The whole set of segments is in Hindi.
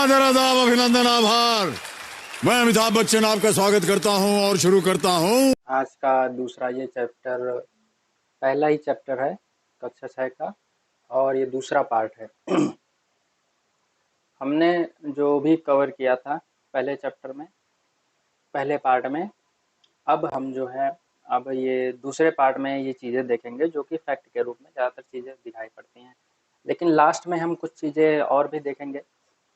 आदर आदाब अभिनंदन आभार। मैं अमिताभ बच्चन आपका स्वागत करता हूं और शुरू करता हूं। आज का दूसरा ये चैप्टर, पहला ही चैप्टर है कक्षा 6 का और ये दूसरा पार्ट है। हमने जो भी कवर किया था पहले चैप्टर में, पहले पार्ट में, अब हम जो है अब ये दूसरे पार्ट में ये चीज़ें देखेंगे जो कि फैक्ट के रूप में ज़्यादातर चीज़ें दिखाई पड़ती हैं, लेकिन लास्ट में हम कुछ चीज़ें और भी देखेंगे।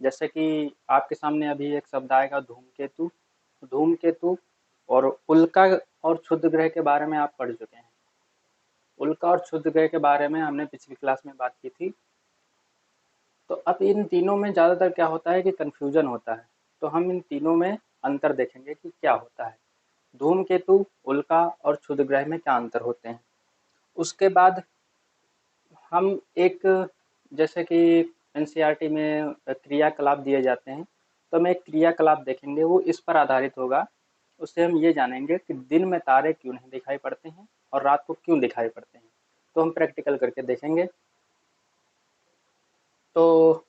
जैसे कि आपके सामने अभी एक शब्द आएगा धूमकेतु। धूमकेतु और उल्का और क्षुद्र ग्रह के बारे में आप पढ़ चुके हैं। उल्का और क्षुद्र ग्रह के बारे में हमने पिछली क्लास में बात की थी। तो अब इन तीनों में ज़्यादातर क्या होता है कि कन्फ्यूजन होता है, तो हम इन तीनों में अंतर देखेंगे कि क्या होता है। धूमकेतु, उल्का और क्षुद्र ग्रह में क्या अंतर होते हैं। उसके बाद हम एक, जैसे कि एनसीईआरटी में क्रियाकलाप दिए जाते हैं, तो हम एक क्रियाकलाप देखेंगे, वो इस पर आधारित होगा। उससे हम ये जानेंगे कि दिन में तारे क्यों नहीं दिखाई पड़ते हैं और रात को क्यों दिखाई पड़ते हैं। तो हम प्रैक्टिकल करके देखेंगे। तो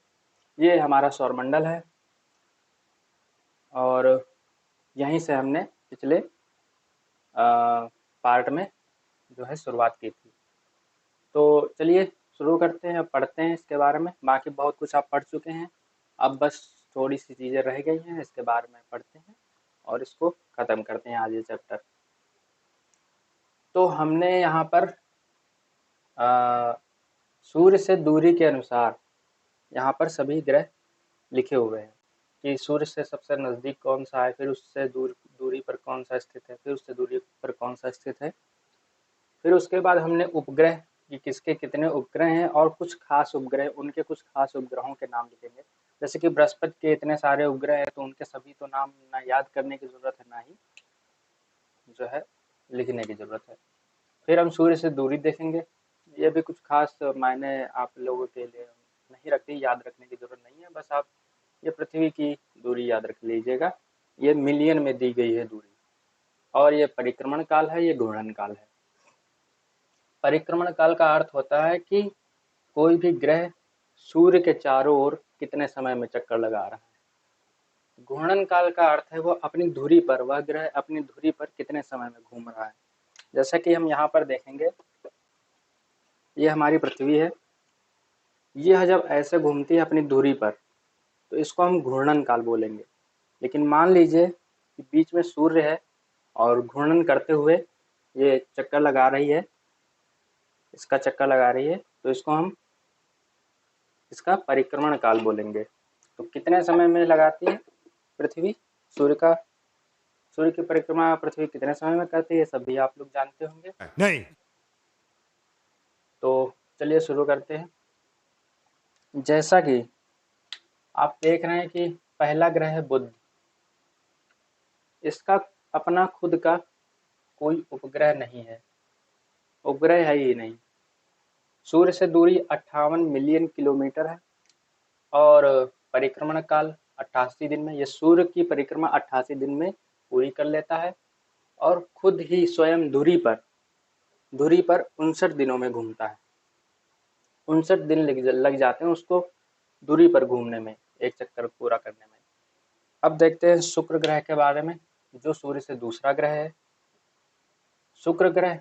ये हमारा सौरमंडल है और यहीं से हमने पिछले पार्ट में जो है शुरुआत की थी। तो चलिए शुरू करते हैं, अब पढ़ते हैं इसके बारे में। बाकी बहुत कुछ आप पढ़ चुके हैं, अब बस थोड़ी सी चीज़ें रह गई हैं, इसके बारे में पढ़ते हैं और इसको ख़त्म करते हैं आज ये चैप्टर। तो हमने यहाँ पर सूर्य से दूरी के अनुसार यहाँ पर सभी ग्रह लिखे हुए हैं कि सूर्य से सबसे नज़दीक कौन सा है, फिर उससे दूरी पर कौन सा स्थित है, फिर उससे दूरी पर कौन सा स्थित है। फिर उसके बाद हमने उपग्रह कि किसके कितने उपग्रह हैं और कुछ खास उपग्रह, उनके कुछ खास उपग्रहों के नाम लिखेंगे। जैसे कि बृहस्पति के इतने सारे उपग्रह हैं, तो उनके सभी तो नाम ना याद करने की ज़रूरत है, ना ही जो है लिखने की ज़रूरत है। फिर हम सूर्य से दूरी देखेंगे। ये भी कुछ खास मायने आप लोगों के लिए नहीं रखती, याद रखने की ज़रूरत नहीं है, बस आप ये पृथ्वी की दूरी याद रख लीजिएगा। ये मिलियन में दी गई है दूरी। और ये परिक्रमण काल है, ये घूर्णन काल है। परिक्रमण काल का अर्थ होता है कि कोई भी ग्रह सूर्य के चारों ओर कितने समय में चक्कर लगा रहा है। घूर्णन काल का अर्थ है वो अपनी धुरी पर, वह ग्रह अपनी धुरी पर कितने समय में घूम रहा है। जैसा कि हम यहाँ पर देखेंगे, ये हमारी पृथ्वी है, यह जब ऐसे घूमती है अपनी धुरी पर, तो इसको हम घूर्णन काल बोलेंगे। लेकिन मान लीजिए कि बीच में सूर्य है और घूर्णन करते हुए ये चक्कर लगा रही है, इसका चक्कर लगा रही है, तो इसको हम इसका परिक्रमण काल बोलेंगे। तो कितने समय में लगाती है पृथ्वी सूर्य की परिक्रमा पृथ्वी कितने समय में करती है, सभी आप लोग जानते होंगे। नहीं। तो चलिए शुरू करते हैं। जैसा कि आप देख रहे हैं कि पहला ग्रह है बुध। इसका अपना खुद का कोई उपग्रह नहीं है, उपग्रह है ही नहीं। सूर्य से दूरी 58 मिलियन किलोमीटर है और परिक्रमण काल 88 दिन में, यह सूर्य की परिक्रमा 88 दिन में पूरी कर लेता है और खुद ही स्वयं धुरी पर 59 दिनों में घूमता है। 59 दिन लग जाते हैं उसको धुरी पर घूमने में, एक चक्कर पूरा करने में। अब देखते हैं शुक्र ग्रह के बारे में, जो सूर्य से दूसरा ग्रह है। शुक्र ग्रह,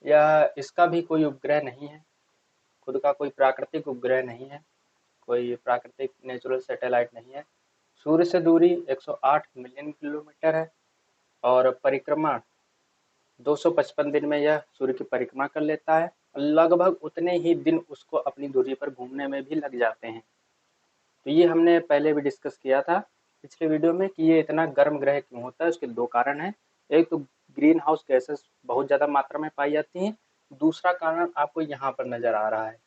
यह इसका भी कोई उपग्रह नहीं है, खुद का कोई प्राकृतिक उपग्रह नहीं है, कोई प्राकृतिक नेचुरल सैटेलाइट नहीं है। सूर्य से दूरी 108 मिलियन किलोमीटर है और परिक्रमा 255 दिन में यह सूर्य की परिक्रमा कर लेता है। लगभग उतने ही दिन उसको अपनी धुरी पर घूमने में भी लग जाते हैं। तो ये हमने पहले भी डिस्कस किया था पिछले वीडियो में कि ये इतना गर्म ग्रह क्यों होता है। उसके दो कारण हैं, एक तो ग्रीन हाउस गैसेस बहुत ज़्यादा मात्रा में पाई जाती हैं, दूसरा कारण आपको यहाँ पर नज़र आ रहा है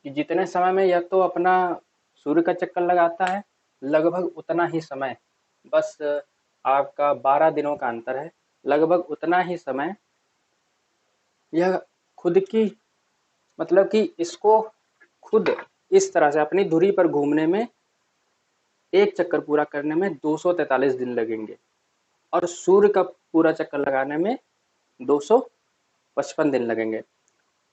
कि जितने समय में यह तो अपना सूर्य का चक्कर लगाता है, लगभग उतना ही समय, बस आपका 12 दिनों का अंतर है, लगभग उतना ही समय यह खुद की, मतलब कि इसको खुद इस तरह से अपनी धुरी पर घूमने में, एक चक्कर पूरा करने में 243 दिन लगेंगे और सूर्य का पूरा चक्कर लगाने में 255 दिन लगेंगे।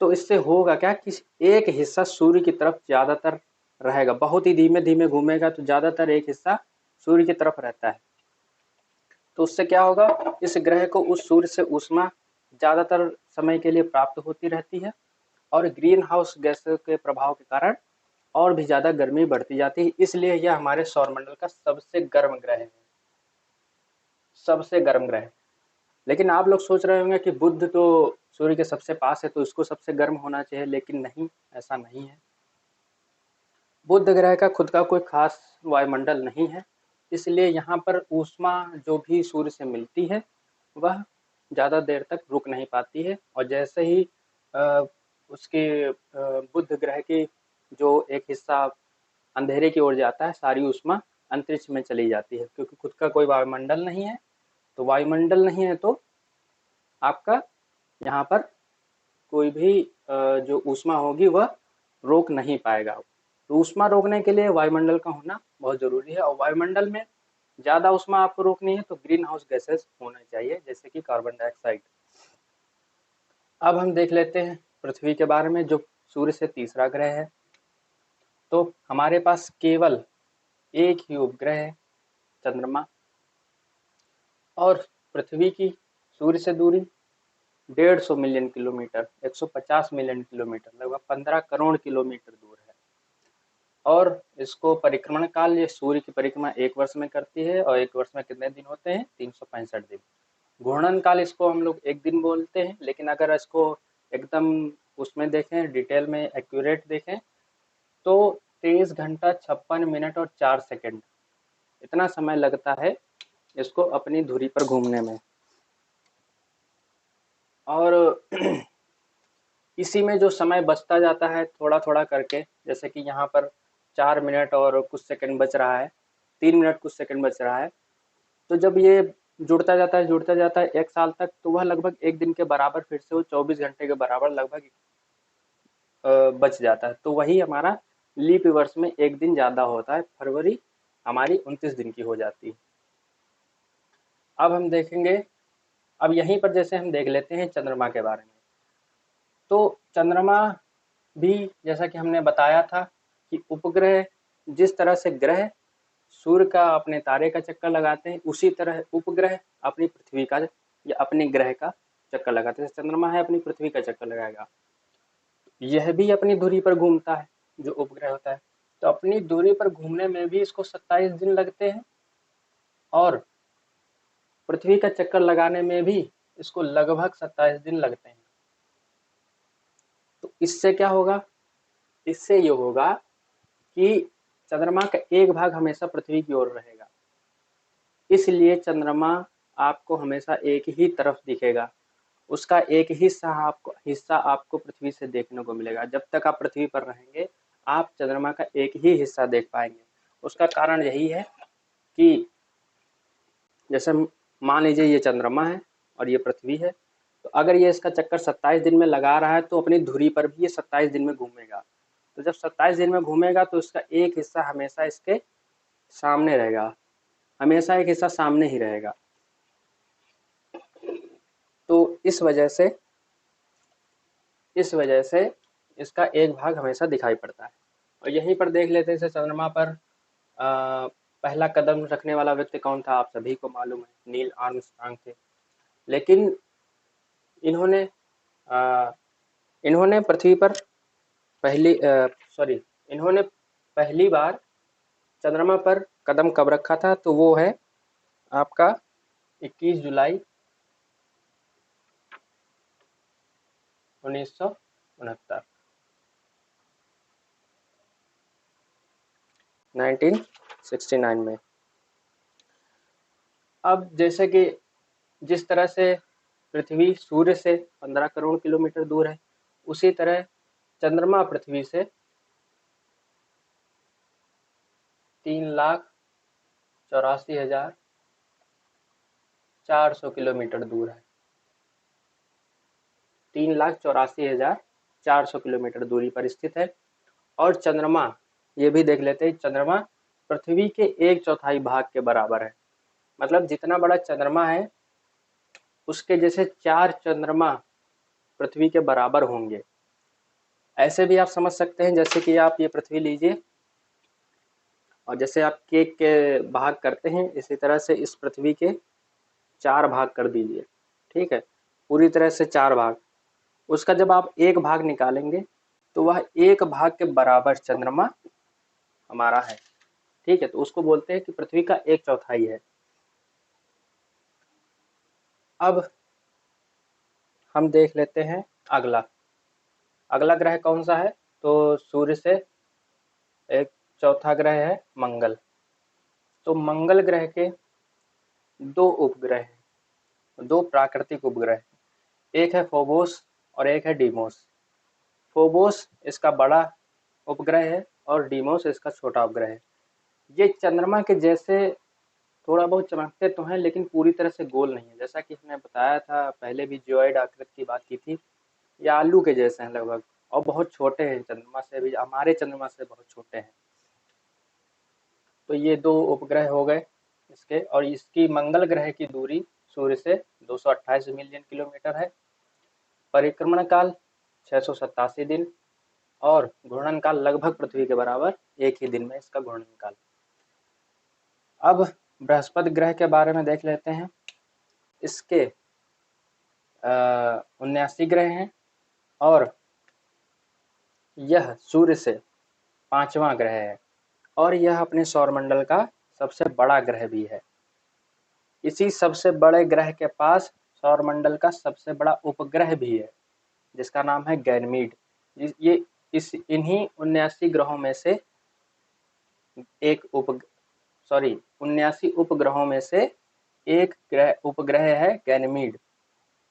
तो इससे होगा क्या कि एक हिस्सा सूर्य की तरफ ज़्यादातर रहेगा, बहुत ही धीमे धीमे घूमेगा, तो ज़्यादातर एक हिस्सा सूर्य की तरफ रहता है। तो उससे क्या होगा, इस ग्रह को उस सूर्य से ऊष्मा ज़्यादातर समय के लिए प्राप्त होती रहती है और ग्रीन हाउस गैसों के प्रभाव के कारण और भी ज़्यादा गर्मी बढ़ती जाती है। इसलिए यह हमारे सौरमंडल का सबसे गर्म ग्रह है, सबसे गर्म ग्रह। लेकिन आप लोग सोच रहे होंगे कि बुध तो सूर्य के सबसे पास है तो इसको सबसे गर्म होना चाहिए, लेकिन नहीं, ऐसा नहीं है। बुध ग्रह का खुद का कोई खास वायुमंडल नहीं है, इसलिए यहाँ पर ऊष्मा जो भी सूर्य से मिलती है वह ज़्यादा देर तक रुक नहीं पाती है, और जैसे ही उसके बुध ग्रह की जो एक हिस्सा अंधेरे की ओर जाता है, सारी ऊष्मा अंतरिक्ष में चली जाती है, क्योंकि खुद का कोई वायुमंडल नहीं है। तो वायुमंडल नहीं है तो आपका यहाँ पर कोई भी जो ऊष्मा होगी वह रोक नहीं पाएगा। तो ऊष्मा रोकने के लिए वायुमंडल का होना बहुत जरूरी है, और वायुमंडल में ज़्यादा ऊष्मा आपको रोकनी है तो ग्रीन हाउस गैसेस होना चाहिए, जैसे कि कार्बन डाइऑक्साइड। अब हम देख लेते हैं पृथ्वी के बारे में, जो सूर्य से तीसरा ग्रह है। तो हमारे पास केवल एक ही उपग्रह है, चंद्रमा, और पृथ्वी की सूर्य से दूरी 150 मिलियन किलोमीटर, 150 मिलियन किलोमीटर, लगभग 15 करोड़ किलोमीटर दूर है। और इसको परिक्रमण काल, ये सूर्य की परिक्रमा 1 वर्ष में करती है, और 1 वर्ष में कितने दिन होते हैं, 365 दिन। घूर्णन काल इसको हम लोग 1 दिन बोलते हैं, लेकिन अगर इसको एकदम उसमें देखें, डिटेल में एक्यूरेट देखें, तो 23 घंटा 56 मिनट और 4 सेकंड इतना समय लगता है इसको अपनी धुरी पर घूमने में। और इसी में जो समय बचता जाता है थोड़ा थोड़ा करके, जैसे कि यहाँ पर 4 मिनट और कुछ सेकंड बच रहा है, 3 मिनट कुछ सेकंड बच रहा है, तो जब ये जुड़ता जाता है 1 साल तक, तो वह लगभग 1 दिन के बराबर, फिर से वो 24 घंटे के बराबर लगभग बच जाता है। तो वही हमारा लीप वर्ष में 1 दिन ज़्यादा होता है, फरवरी हमारी 29 दिन की हो जाती है। अब हम देखेंगे, अब यहीं पर जैसे हम देख लेते हैं चंद्रमा के बारे में। तो चंद्रमा भी, जैसा कि हमने बताया था कि उपग्रह, जिस तरह से ग्रह सूर्य का अपने तारे का चक्कर लगाते हैं, उसी तरह उपग्रह अपनी पृथ्वी का या अपने ग्रह का चक्कर लगाते हैं। चंद्रमा है अपनी पृथ्वी का चक्कर लगाएगा, यह भी अपनी धुरी पर घूमता है जो उपग्रह होता है। तो अपनी धुरी पर घूमने में भी इसको 27 दिन लगते हैं, और पृथ्वी का चक्कर लगाने में भी इसको लगभग 27 दिन लगते हैं। तो इससे क्या होगा, इससे ये होगा कि चंद्रमा का एक भाग हमेशा पृथ्वी की ओर रहेगा, इसलिए चंद्रमा आपको हमेशा एक ही तरफ दिखेगा, उसका एक हिस्सा आपको पृथ्वी से देखने को मिलेगा। जब तक आप पृथ्वी पर रहेंगे आप चंद्रमा का एक ही हिस्सा देख पाएंगे। उसका कारण यही है कि जैसे मान लीजिए ये चंद्रमा है और ये पृथ्वी है, तो अगर ये इसका चक्कर 27 दिन में लगा रहा है तो अपनी धुरी पर भी ये 27 दिन में घूमेगा। तो जब 27 दिन में घूमेगा तो इसका एक हिस्सा हमेशा इसके सामने रहेगा, हमेशा एक हिस्सा सामने ही रहेगा। तो इस वजह से इसका एक भाग हमेशा दिखाई पड़ता है। और यहीं पर देख लेते हैं, जैसे चंद्रमा पर पहला कदम रखने वाला व्यक्ति कौन था, आप सभी को मालूम है, नील आर्मस्ट्रांग थे। लेकिन इन्होंने पृथ्वी पर इन्होंने पहली बार चंद्रमा पर कदम कब रखा था, तो वो है आपका 21 जुलाई 1969 में। अब जैसे कि जिस तरह से पृथ्वी सूर्य से 15 करोड़ किलोमीटर दूर है, उसी तरह चंद्रमा पृथ्वी से 3,84,400 किलोमीटर दूर है। 3,84,400 किलोमीटर दूरी पर स्थित है। और चंद्रमा, ये भी देख लेते हैं, चंद्रमा पृथ्वी के 1/4 भाग के बराबर है। मतलब जितना बड़ा चंद्रमा है उसके जैसे 4 चंद्रमा पृथ्वी के बराबर होंगे। ऐसे भी आप समझ सकते हैं, जैसे कि आप ये पृथ्वी लीजिए, और जैसे आप केक के भाग करते हैं इसी तरह से इस पृथ्वी के 4 भाग कर दीजिए। ठीक है, पूरी तरह से 4 भाग। उसका जब आप एक भाग निकालेंगे तो वह एक भाग के बराबर चंद्रमा हमारा है। ठीक है, तो उसको बोलते हैं कि पृथ्वी का 1/4 है। अब हम देख लेते हैं अगला अगला ग्रह कौन सा है। तो सूर्य से एक चौथा ग्रह है मंगल। तो मंगल ग्रह के 2 उपग्रह हैं, 2 प्राकृतिक उपग्रह हैं। एक है फोबोस और एक है डीमोस। फोबोस इसका बड़ा उपग्रह है और डीमोस इसका छोटा उपग्रह है। ये चंद्रमा के जैसे थोड़ा बहुत चमकते तो हैं लेकिन पूरी तरह से गोल नहीं है। जैसा कि हमने बताया था पहले भी जियोइड आकृति की बात की थी। ये आलू के जैसे हैं लगभग और बहुत छोटे हैं, चंद्रमा से भी, हमारे चंद्रमा से बहुत छोटे हैं। तो ये 2 उपग्रह हो गए इसके। और इसकी मंगल ग्रह की दूरी सूर्य से 228 मिलियन किलोमीटर है। परिक्रमण काल 687 दिन और घूर्णन काल लगभग पृथ्वी के बराबर, एक ही दिन में इसका घूर्णन काल। अब बृहस्पति ग्रह के बारे में देख लेते हैं। इसके 79 ग्रह हैं और यह सूर्य से 5वां ग्रह है और यह अपने सौरमंडल का सबसे बड़ा ग्रह भी है। इसी सबसे बड़े ग्रह के पास सौरमंडल का सबसे बड़ा उपग्रह भी है जिसका नाम है गैनमीड। ये इस इन्हीं 79 ग्रहों में से एक 79 उपग्रहों में से एक उपग्रह है गैनमीड।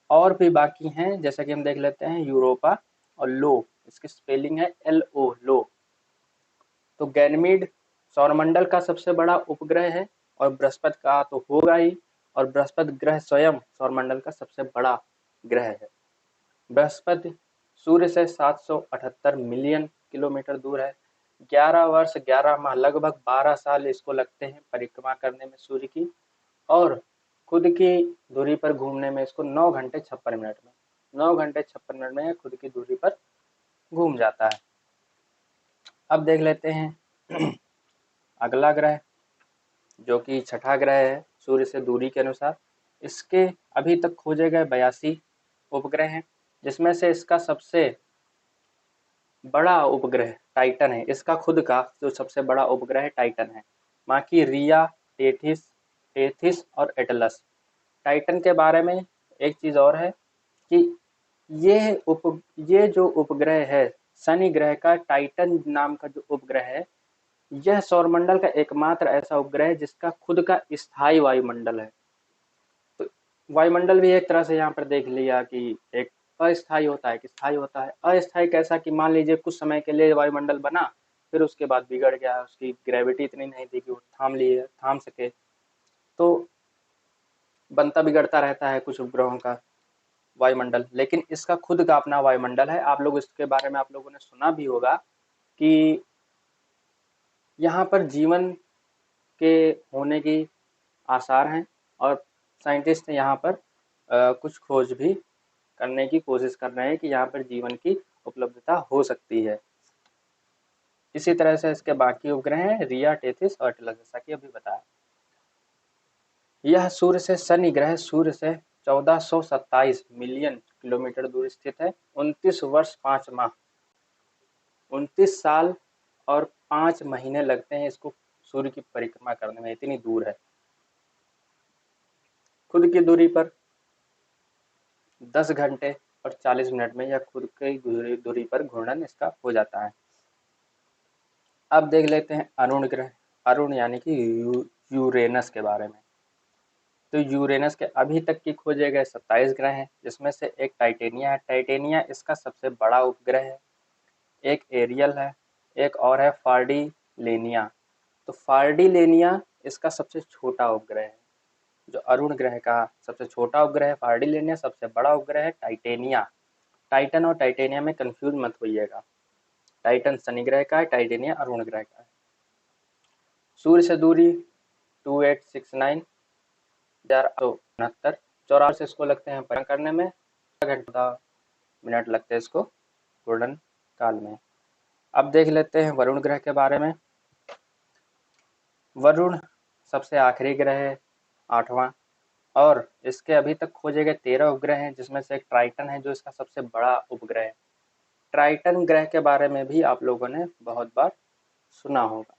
और भी बाकी हैं जैसा कि हम देख लेते हैं यूरोपा और लो, इसकी स्पेलिंग है LO, लो। तो गैनमीड सौरमंडल का सबसे बड़ा उपग्रह है और बृहस्पति का तो होगा ही, और बृहस्पति ग्रह स्वयं सौरमंडल का सबसे बड़ा ग्रह है। बृहस्पति सूर्य से 778 मिलियन किलोमीटर दूर है। 11 वर्ष 11 माह लगभग 12 साल इसको लगते हैं परिक्रमा करने में सूर्य की, और खुद की दूरी पर घूमने में इसको 9 घंटे 56 मिनट में 9 घंटे 56 मिनट में खुद की दूरी पर घूम जाता है। अब देख लेते हैं अगला ग्रह जो कि छठा ग्रह है सूर्य से दूरी के अनुसार। इसके अभी तक खोजे गए 82 उपग्रह हैं जिसमें से इसका सबसे बड़ा उपग्रह टाइटन है। इसका खुद का जो सबसे बड़ा उपग्रह टाइटन है। बाकी रिया, टेथिस और एटलस। टाइटन के बारे में एक चीज़ और है कि ये जो उपग्रह है शनि ग्रह का, टाइटन नाम का जो उपग्रह है, यह सौरमंडल का एकमात्र ऐसा उपग्रह है जिसका खुद का स्थायी वायुमंडल है। तो वायुमंडल भी एक तरह से यहाँ पर देख लिया कि एक अस्थायी होता है, कि स्थायी होता है। अस्थायी कैसा कि मान लीजिए कुछ समय के लिए वायुमंडल बना, फिर उसके बाद बिगड़ गया, उसकी ग्रेविटी इतनी नहीं थी कि वो थाम सके, तो बनता बिगड़ता रहता है कुछ उपग्रहों का वायुमंडल। लेकिन इसका खुद का अपना वायुमंडल है। आप लोग इसके बारे में आप लोगों ने सुना भी होगा कि यहाँ पर जीवन के होने की आसार हैं और साइंटिस्ट यहाँ पर कुछ खोज भी करने की कोशिश कर रहे हैं कि यहाँ पर जीवन की उपलब्धता हो सकती है। इसी तरह से इसके बाकी उपग्रह हैं रिया, टेथिस और एटलस, जैसा कि अभी बताया। यह सूर्य से शनि ग्रह सूर्य से 1427 मिलियन किलोमीटर दूर स्थित है। 29 वर्ष 5 माह 29 साल और 5 महीने लगते हैं इसको सूर्य की परिक्रमा करने में, इतनी दूर है। खुद की दूरी पर 10 घंटे और 40 मिनट में यह खुद की दूरी पर घूर्णन इसका हो जाता है। अब देख लेते हैं अरुण ग्रह, अरुण यानी कि यूरेनस के बारे में। तो यूरेनस के अभी तक की खोजे गए 27 ग्रह हैं जिसमें से एक टाइटेनिया है। टाइटेनिया इसका सबसे बड़ा उपग्रह है। एक एरियल है, एक और है फार्डिलेनिया। तो फार्डिलेनिया इसका सबसे छोटा उपग्रह है। जो अरुण ग्रह का सबसे छोटा उपग्रह है फार्डिलेनिया, सबसे बड़ा उपग्रह है टाइटेनिया। टाइटन और टाइटेनिया में कंफ्यूज मत होइएगा। टाइटन शनि ग्रह का है, टाइटेनिया अरुण ग्रह का है। सूर्य से दूरी 2869 1969, 84 से इसको लगते हैं परिक्रमा करने में, घंटा मिनट लगते हैं इसको घूर्णन काल में। अब देख लेते हैं वरुण ग्रह के बारे में। वरुण सबसे आखिरी ग्रह है, 8वां। और इसके अभी तक खोजे गए 13 उपग्रह हैं, जिसमें से एक ट्राइटन है जो इसका सबसे बड़ा उपग्रह है। ट्राइटन ग्रह के बारे में भी आप लोगों ने बहुत बार सुना होगा।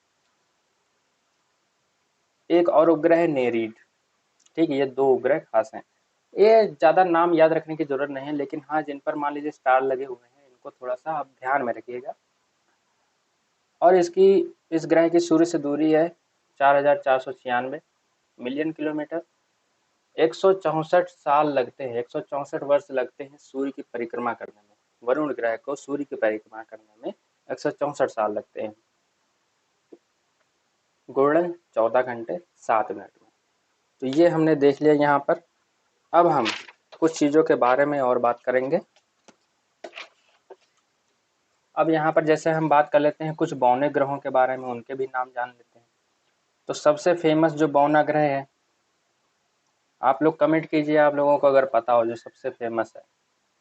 एक और उपग्रह है नेरीड। ठीक है, ये 2 उपग्रह खास हैं। ये ज़्यादा नाम याद रखने की जरूरत नहीं है, लेकिन हाँ, जिन पर मान लीजिए स्टार लगे हुए हैं इनको थोड़ा सा आप ध्यान में रखिएगा। और इस ग्रह की सूर्य से दूरी है 4496 मिलियन किलोमीटर। 164 साल लगते हैं, 164 वर्ष लगते हैं सूर्य की परिक्रमा करने में। वरुण ग्रह को सूर्य की परिक्रमा करने में 164 साल लगते हैं। घूर्णन 14 घंटे 7 मिनट में। तो ये हमने देख लिया यहाँ पर। अब हम कुछ चीज़ों के बारे में और बात करेंगे। अब यहाँ पर जैसे हम बात कर लेते हैं कुछ बौने ग्रहों के बारे में, उनके भी नाम जान लेते हैं। तो सबसे फेमस जो बौना ग्रह है, आप लोग कमेंट कीजिए आप लोगों को अगर पता हो जो सबसे फेमस है।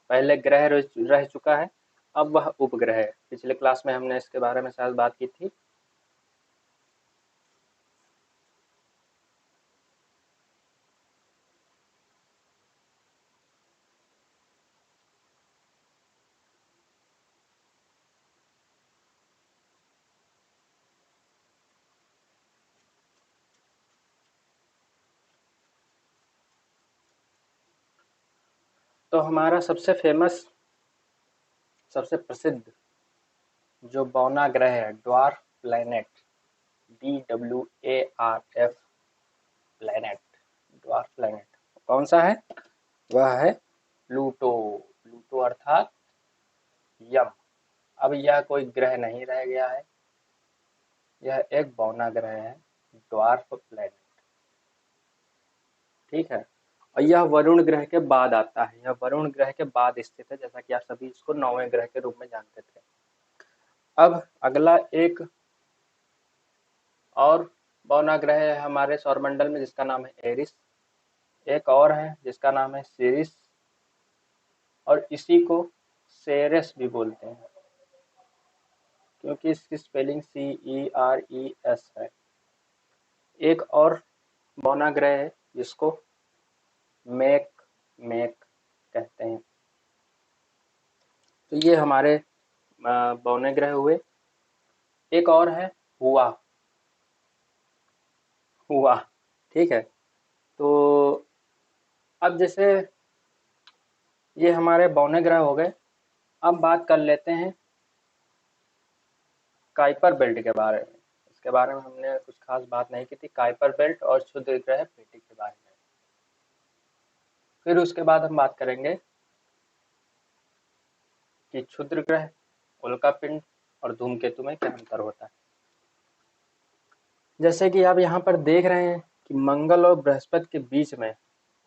पहले ग्रह रह चुका है, अब वह उपग्रह है। पिछले क्लास में हमने इसके बारे में शायद बात की थी। तो हमारा सबसे फेमस, सबसे प्रसिद्ध जो बौना ग्रह है, dwarf planet, DWARF planet, dwarf planet कौन सा है? वह है प्लूटो। प्लूटो अर्थात यम। अब यह कोई ग्रह नहीं रह गया है, यह एक बौना ग्रह है, ड्वार्फ प्लैनेट। ठीक है, और यह वरुण ग्रह के बाद आता है, यह वरुण ग्रह के बाद स्थित है, जैसा कि आप सभी इसको 9वें ग्रह के रूप में जानते थे। अब अगला एक और बौना ग्रह है हमारे सौरमंडल में, जिसका नाम है एरिस। एक और है जिसका नाम है सीरिस, और इसी को सेरेस भी बोलते हैं, क्योंकि इसकी स्पेलिंग CERES है। एक और बौना ग्रह है जिसको मेक मेक कहते हैं। तो ये हमारे बौने ग्रह हुए। एक और है हुआ। हुआ, ठीक है। तो अब जैसे ये हमारे बौने ग्रह हो गए, अब बात कर लेते हैं काइपर बेल्ट के बारे में। इसके बारे में हमने कुछ खास बात नहीं की थी, काइपर बेल्ट और क्षुद्र ग्रह पेटी के बारे में। फिर उसके बाद हम बात करेंगे कि क्षुद्र ग्रह, उल्का पिंड और धूमकेतु में क्या अंतर होता है। जैसे कि आप यहाँ पर देख रहे हैं कि मंगल और बृहस्पति के बीच में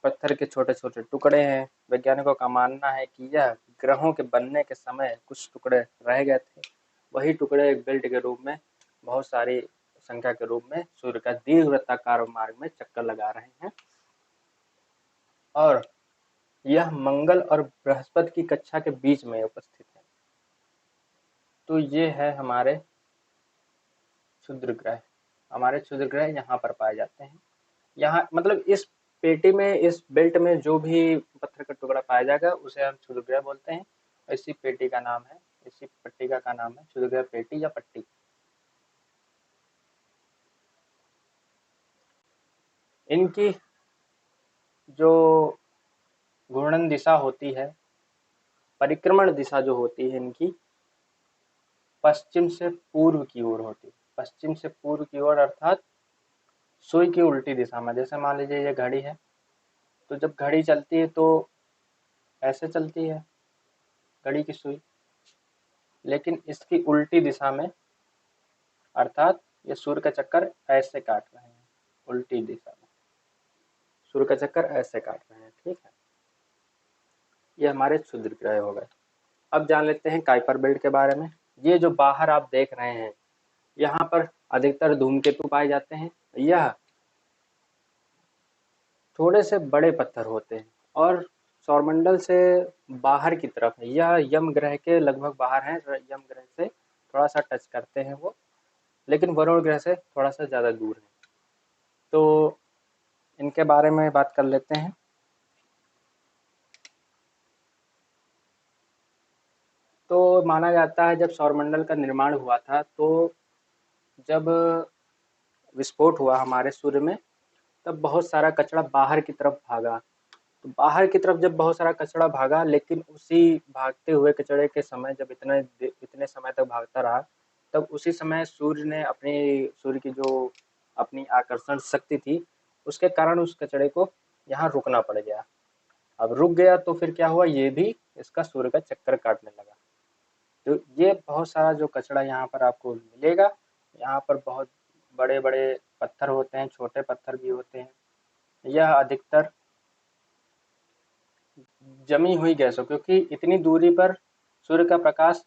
पत्थर के छोटे छोटे टुकड़े हैं। वैज्ञानिकों का मानना है कि यह ग्रहों के बनने के समय कुछ टुकड़े रह गए थे, वही टुकड़े एक बेल्ट के रूप में, बहुत सारी संख्या के रूप में सूर्य का दीर्घवृत्ताकार मार्ग में चक्कर लगा रहे हैं। और यह मंगल और बृहस्पति की कक्षा के बीच में उपस्थित है। तो ये है हमारे क्षुद्र ग्रह। हमारे क्षुद्र ग्रह यहाँ पर पाए जाते हैं। यहाँ मतलब इस पेटी में, इस बेल्ट में जो भी पत्थर का टुकड़ा पाया जाएगा उसे हम क्षुद्र ग्रह बोलते हैं। इसी पेटी का नाम है, इसी पट्टिका का नाम है क्षुद्र ग्रह पेटी या पट्टी। इनकी जो घूर्णन दिशा होती है, परिक्रमण दिशा जो होती है इनकी, पश्चिम से पूर्व की ओर होती है। पश्चिम से पूर्व की ओर अर्थात सुई की उल्टी दिशा में। जैसे मान लीजिए ये घड़ी है, तो जब घड़ी चलती है तो ऐसे चलती है घड़ी की सुई, लेकिन इसकी उल्टी दिशा में, अर्थात ये सूर्य का चक्कर ऐसे काट रहे हैं, उल्टी दिशा में सूर्य का चक्कर ऐसे काट रहे हैं। ठीक है, ये हमारे क्षुद्र ग्रह हो गए। अब जान लेते हैं काइपर बेल्ट के बारे में। ये जो बाहर आप देख रहे हैं, यहाँ पर अधिकतर धूमकेतु पाए जाते हैं। यह थोड़े से बड़े पत्थर होते हैं और सौरमंडल से बाहर की तरफ है। यह यम ग्रह के लगभग बाहर है, यम ग्रह से थोड़ा सा टच करते हैं वो, लेकिन वरुण ग्रह से थोड़ा सा ज़्यादा दूर है। तो इनके बारे में बात कर लेते हैं। तो माना जाता है जब सौरमंडल का निर्माण हुआ था, तो जब विस्फोट हुआ हमारे सूर्य में, तब बहुत सारा कचरा बाहर की तरफ भागा। तो बाहर की तरफ जब बहुत सारा कचरा भागा, लेकिन उसी भागते हुए कचरे के समय जब इतने समय तक भागता रहा, तब उसी समय सूर्य की जो अपनी आकर्षण शक्ति थी, उसके कारण उस कचरे को यहाँ रुकना पड़ गया। अब रुक गया तो फिर क्या हुआ, ये भी इसका सूर्य का चक्कर काटने लगा। तो ये बहुत सारा जो कचरा यहाँ पर आपको मिलेगा, यहाँ पर बहुत बड़े बड़े पत्थर होते हैं, छोटे पत्थर भी होते हैं। यह अधिकतर जमी हुई गैसों, क्योंकि इतनी दूरी पर सूर्य का प्रकाश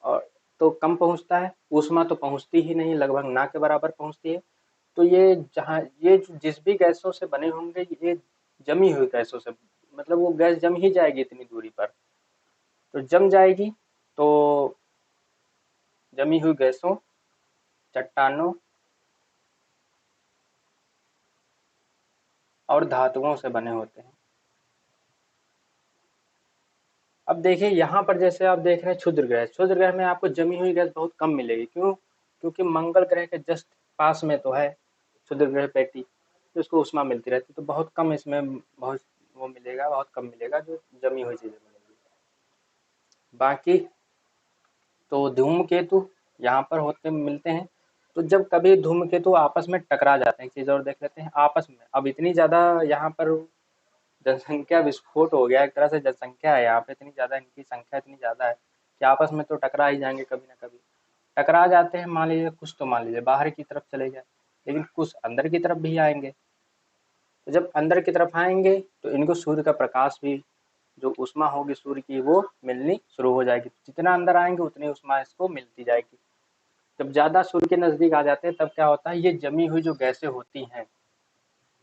और तो कम पहुंचता है, ऊष्मा तो पहुंचती ही नहीं, लगभग ना के बराबर पहुंचती है। तो ये जिस भी गैसों से बने होंगे, ये जमी हुई गैसों से, मतलब वो गैस जम ही जाएगी इतनी दूरी पर। तो जम जाएगी तो जमी हुई गैसों, चट्टानों और धातुओं से बने होते हैं। अब देखिए यहाँ पर जैसे आप देख रहे हैं क्षुद्र ग्रह में आपको जमी हुई गैस बहुत कम मिलेगी। क्यों? क्योंकि मंगल ग्रह के जस्ट पास में तो है क्षुद्र ग्रह पेटी, तो उसको ऊष्मा मिलती रहती है, तो बहुत कम इसमें बहुत वो मिलेगा, बहुत कम मिलेगा जो जमी हुई चीजें मिलेगी। बाकी तो धूमकेतु यहाँ पर होते मिलते हैं। तो जब कभी धूमकेतु आपस में टकरा जाते हैं, एक चीज और देख लेते हैं आपस में। अब इतनी ज्यादा यहाँ पर जनसंख्या विस्फोट हो गया, एक तरह से जनसंख्या है यहाँ पे इतनी ज्यादा, इनकी संख्या इतनी ज्यादा है कि आपस में तो टकरा ही जाएंगे कभी ना कभी। टकरा जाते हैं, मान लीजिए कुछ तो मान लीजिए बाहर की तरफ चले गए, लेकिन कुछ अंदर की तरफ भी आएंगे। तो जब अंदर की तरफ आएंगे तो इनको सूर्य का प्रकाश भी, जो ऊष्मा होगी सूर्य की, वो मिलनी शुरू हो जाएगी। जितना अंदर आएंगे उतनी ऊष्मा इसको मिलती जाएगी। जब ज्यादा सूर्य के नजदीक आ जाते हैं तब क्या होता है, ये जमी हुई जो गैसें होती हैं,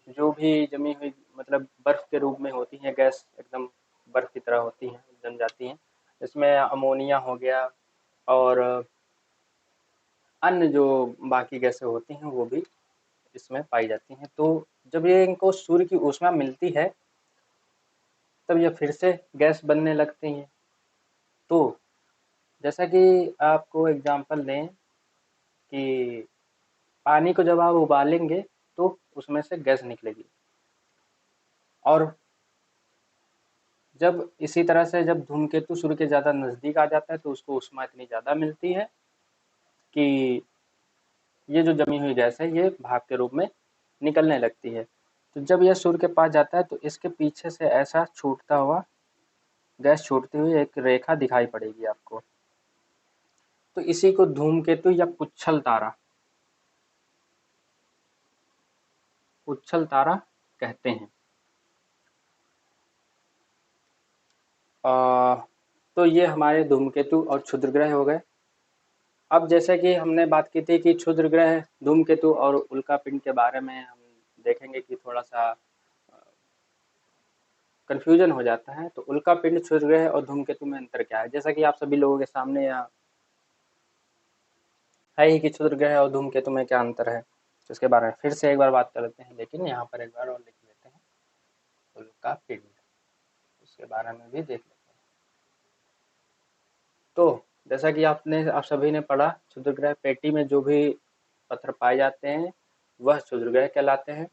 जो भी जमी हुई मतलब बर्फ के रूप में होती हैं गैस, एकदम बर्फ की तरह होती हैं, जम जाती हैं। इसमें अमोनिया हो गया और अन्य जो बाकी गैसें होती हैं वो भी इसमें पाई जाती हैं। तो जब ये इनको सूर्य की ऊष्मा मिलती है तब ये फिर से गैस बनने लगती हैं। तो जैसा कि आपको एग्जांपल दें कि पानी को जब आप उबालेंगे तो उसमें से गैस निकलेगी, और जब इसी तरह से जब धूमकेतु सूर्य के ज़्यादा नज़दीक आ जाता है तो उसको ऊष्मा इतनी ज़्यादा मिलती है कि ये जो जमी हुई गैस है ये भाप के रूप में निकलने लगती है। तो जब यह सूर्य के पास जाता है तो इसके पीछे से ऐसा छूटता हुआ, गैस छूटती हुई एक रेखा दिखाई पड़ेगी आपको। तो इसी को धूमकेतु या पुच्छल तारा कहते हैं। तो ये हमारे धूमकेतु और क्षुद्र ग्रह हो गए। अब जैसे कि हमने बात की थी कि क्षुद्र ग्रह, धूमकेतु और उल्कापिंड के बारे में हम देखेंगे कि थोड़ा सा कंफ्यूजन हो जाता है। तो उल्कापिंड, क्षुद्र ग्रह और धूमकेतु में अंतर क्या है, जैसा कि आप सभी लोगों के सामने या है ही कि क्षुद्र ग्रह और धूमकेतु में क्या अंतर है, तो इसके बारे में फिर से एक बार बात कर लेते हैं, लेकिन यहाँ पर एक बार और लिख लेते हैं उल्कापिंड, उसके बारे में भी देख लेते हैं। तो जैसा कि आप सभी ने पढ़ा, क्षुद्र ग्रह पेटी में जो भी पत्थर पाए जाते हैं वह क्षुद्र ग्रह कहलाते हैं,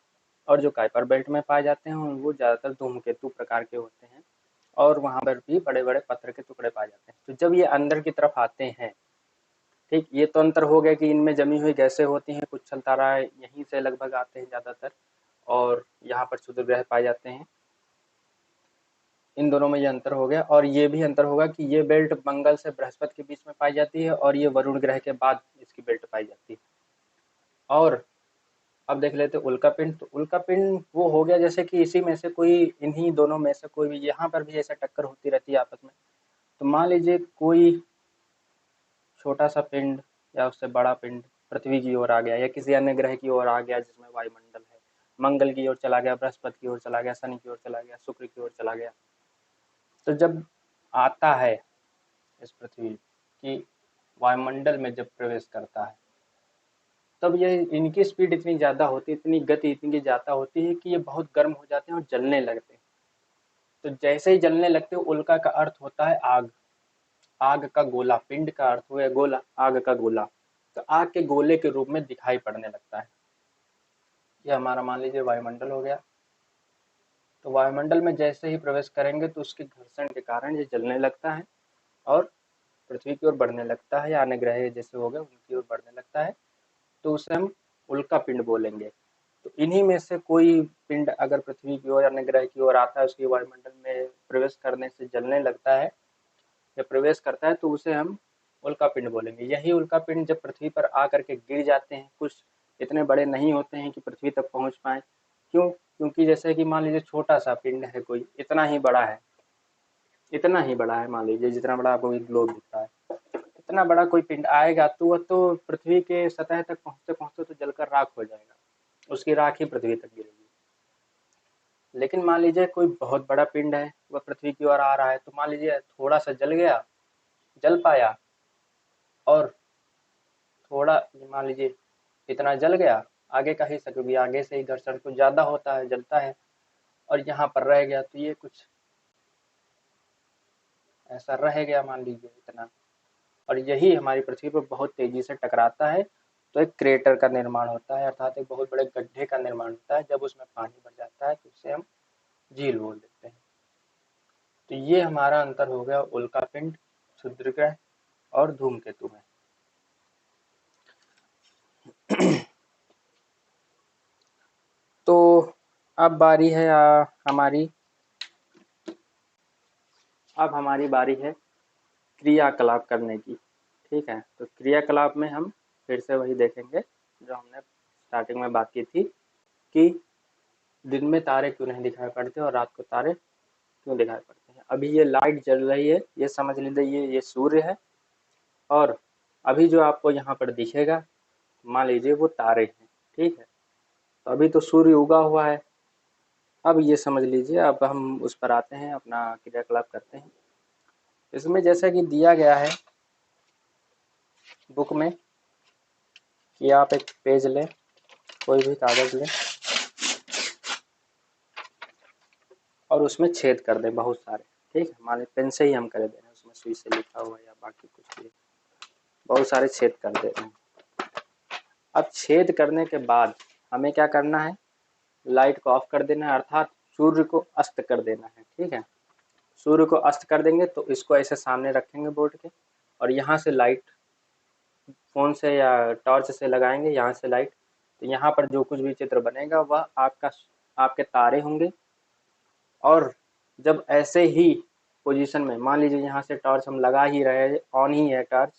और जो काइपर बेल्ट में पाए जाते हैं वो ज़्यादातर धूमकेतु प्रकार के होते हैं, और वहाँ पर भी बड़े बड़े पत्थर के टुकड़े पाए जाते हैं। तो जब ये अंदर की तरफ आते हैं, ठीक, ये तो अंतर हो गया कि इनमें जमी हुई गैसें होती हैं, कुछ ताराएं यहीं से लगभग आते हैं ज़्यादातर, और यहाँ पर क्षुद्र ग्रह पाए जाते हैं। इन दोनों में ये अंतर हो गया, और ये भी अंतर होगा कि ये बेल्ट मंगल से बृहस्पति के बीच में पाई जाती है, और ये वरुण ग्रह के बाद इसकी बेल्ट पाई जाती है। और अब देख लेते हैं उल्कापिंड। तो उल्कापिंड वो हो गया जैसे कि इसी में से कोई, इन्हीं दोनों में से कोई भी, यहाँ पर भी ऐसा टक्कर होती रहती है आपस में। तो मान लीजिए कोई छोटा सा पिंड या उससे बड़ा पिंड पृथ्वी की ओर आ गया, या किसी अन्य ग्रह की ओर आ गया जिसमें वायुमंडल है, मंगल की ओर चला गया, बृहस्पति की ओर चला गया, शनि की ओर चला गया, शुक्र की ओर चला गया। तो जब आता है इस पृथ्वी की वायुमंडल में, जब प्रवेश करता है तब ये इनकी स्पीड इतनी ज़्यादा होती है, इतनी गति इतनी ज़्यादा होती है कि ये बहुत गर्म हो जाते हैं और जलने लगते हैं। तो जैसे ही जलने लगते हैं, उल्का का अर्थ होता है आग, आग का गोला, पिंड का अर्थ हुआ गोला, आग का गोला। तो आग के गोले के रूप में दिखाई पड़ने लगता है। ये हमारा मान लीजिए वायुमंडल हो गया। तो वायुमंडल में जैसे ही प्रवेश करेंगे तो उसके घर्षण के कारण ये जलने लगता है और पृथ्वी की ओर बढ़ने लगता है, या अन्य ग्रह जैसे हो गए उनकी ओर बढ़ने लगता है। तो उसे हम उल्का पिंड बोलेंगे। तो इन्हीं में से कोई पिंड अगर पृथ्वी की ओर, अन्य ग्रह की ओर आता है, उसकी वायुमंडल में प्रवेश करने से जलने लगता है या प्रवेश करता है, तो उसे हम उल्का पिंड बोलेंगे। यही उल्का पिंड जब पृथ्वी पर आकर के गिर जाते हैं, कुछ इतने बड़े नहीं होते हैं कि पृथ्वी तक पहुंच पाए। क्यों? क्योंकि जैसे कि मान लीजिए छोटा सा पिंड है, कोई इतना ही बड़ा है, इतना ही बड़ा है, मान लीजिए जितना बड़ा आपको ग्लोब दिखता है, इतना बड़ा कोई पिंड आएगा तो वह तो पृथ्वी के सतह तक पहुंचते पहुंचते तो जलकर राख हो जाएगा, उसकी राख ही पृथ्वी तक गिरेगी। लेकिन मान लीजिए कोई बहुत बड़ा पिंड है, वह पृथ्वी की ओर आ रहा है, तो मान लीजिए थोड़ा सा जल गया, जल पाया, और थोड़ा मान लीजिए इतना जल गया, आगे का हिस्सा, क्योंकि आगे से ही घर्षण कुछ ज़्यादा होता है, जलता है, और यहाँ पर रह गया, तो ये कुछ ऐसा रह गया मान लीजिए इतना, और यही हमारी पृथ्वी पर बहुत तेजी से टकराता है, तो एक क्रेटर का निर्माण होता है, अर्थात एक बहुत बड़े गड्ढे का निर्माण होता है। जब उसमें पानी भर जाता है तो उसे हम झील बोल देते हैं। तो ये हमारा अंतर हो गया उल्कापिंड, क्षुद्रग्रह और धूमकेतु में। तो अब बारी है हमारी अब हमारी बारी है क्रियाकलाप करने की। ठीक है, तो क्रियाकलाप में हम फिर से वही देखेंगे जो हमने स्टार्टिंग में बात की थी कि दिन में तारे क्यों नहीं दिखाई पड़ते और रात को तारे क्यों दिखाई पड़ते हैं। अभी ये लाइट जल रही है, ये समझ लीजिए ये सूर्य है, और अभी जो आपको यहाँ पर दिखेगा मान लीजिए वो तारे हैं। ठीक है, तो अभी तो सूर्य उगा हुआ है। अब ये समझ लीजिए, अब हम उस पर आते हैं, अपना क्रियाकलाप करते हैं। इसमें जैसा कि दिया गया है बुक में कि आप एक पेज लें, कोई भी कागज लें और उसमें छेद कर दें बहुत सारे। ठीक है, मान लीजिए पेन से ही हम कर दे रहे हैं, उसमें सुई से लिखा हुआ है या बाकी कुछ भी, बहुत सारे छेद कर दे रहे हैं। अब छेद करने के बाद हमें क्या करना है, लाइट को ऑफ कर देना है, अर्थात सूर्य को अस्त कर देना है। ठीक है, सूर्य को अस्त कर देंगे तो इसको ऐसे सामने रखेंगे बोर्ड के, और यहाँ से लाइट फ़ोन से या टॉर्च से लगाएंगे, यहाँ से लाइट, तो यहाँ पर जो कुछ भी चित्र बनेगा वह आपके तारे होंगे। और जब ऐसे ही पोजीशन में मान लीजिए यहाँ से टॉर्च हम लगा ही रहे हैं, ऑन ही है टॉर्च,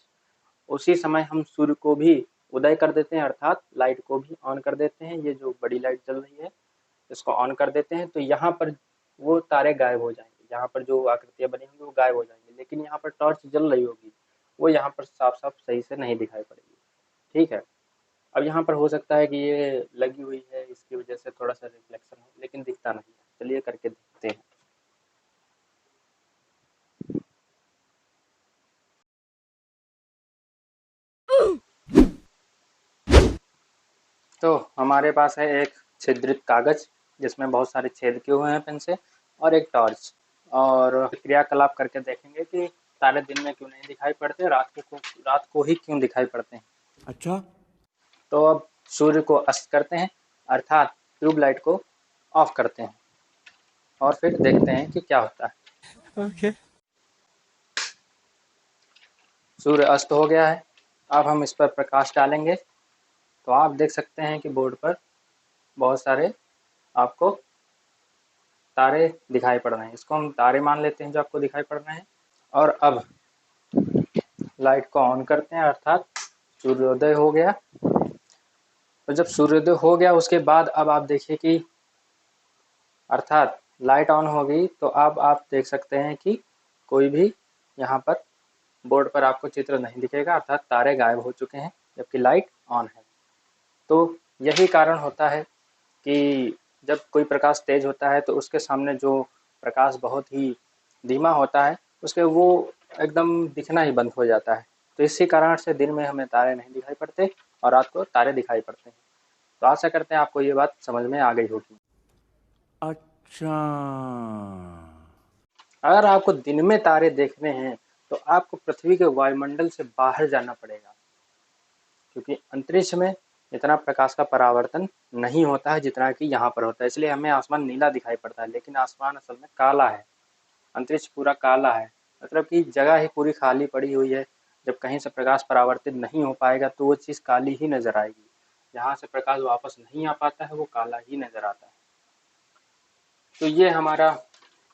उसी समय हम सूर्य को भी उदय कर देते हैं, अर्थात लाइट को भी ऑन कर देते हैं। ये जो बड़ी लाइट चल रही है इसको ऑन कर देते हैं, तो यहाँ पर वो तारे गायब हो जाएंगे, यहाँ पर जो आकृतियाँ बनी होंगी वो गायब हो जाएंगी, लेकिन यहाँ पर टॉर्च जल रही होगी, वो यहाँ पर साफ साफ सही से नहीं दिखाई पड़ेगी। ठीक है, अब यहाँ पर हो सकता है कि ये लगी हुई है, इसकी वजह से थोड़ा सा रिफ्लेक्शन हो, लेकिन दिखता नहीं है। चलिए करके देखते हैं। तो हमारे पास है एक छिद्रित कागज जिसमें बहुत सारे छेद किए हुए हैं पेन से, और एक टॉर्च, और क्रियाकलाप करके देखेंगे कि तारे दिन में क्यों नहीं दिखाई पड़ते, रात को ही क्यों दिखाई पड़ते हैं। अच्छा, तो अब सूर्य को अस्त करते हैं, अर्थात ट्यूबलाइट को ऑफ करते हैं, और फिर देखते हैं कि क्या होता है। Okay. सूर्य अस्त हो गया है, अब हम इस पर प्रकाश डालेंगे, तो आप देख सकते हैं कि बोर्ड पर बहुत सारे आपको तारे दिखाई पड़ रहे हैं। इसको हम तारे मान लेते हैं जो आपको दिखाई पड़ रहे हैं। और अब लाइट को ऑन करते हैं, अर्थात सूर्योदय हो गया। तो जब सूर्योदय हो गया उसके बाद अब आप देखिए कि अर्थात लाइट ऑन हो गई, तो अब आप देख सकते हैं कि कोई भी यहाँ पर बोर्ड पर आपको चित्र नहीं दिखेगा, अर्थात तारे गायब हो चुके हैं जबकि लाइट ऑन है। तो यही कारण होता है कि जब कोई प्रकाश तेज होता है तो उसके सामने जो प्रकाश बहुत ही धीमा होता है उसके वो एकदम दिखना ही बंद हो जाता है। तो इसी कारण से दिन में हमें तारे नहीं दिखाई पड़ते और रात को तारे दिखाई पड़ते हैं। तो आशा करते हैं आपको ये बात समझ में आ गई होगी। अच्छा। अगर आपको दिन में तारे देखने हैं तो आपको पृथ्वी के वायुमंडल से बाहर जाना पड़ेगा, क्योंकि अंतरिक्ष में इतना प्रकाश का परावर्तन नहीं होता है जितना कि यहाँ पर होता है। इसलिए हमें आसमान नीला दिखाई पड़ता है, लेकिन आसमान असल में काला है। अंतरिक्ष पूरा काला है, मतलब कि जगह ही पूरी खाली पड़ी हुई है। जब कहीं से प्रकाश परावर्तित नहीं हो पाएगा तो वो चीज़ काली ही नजर आएगी। जहाँ से प्रकाश वापस नहीं आ पाता है वो काला ही नजर आता है। तो ये हमारा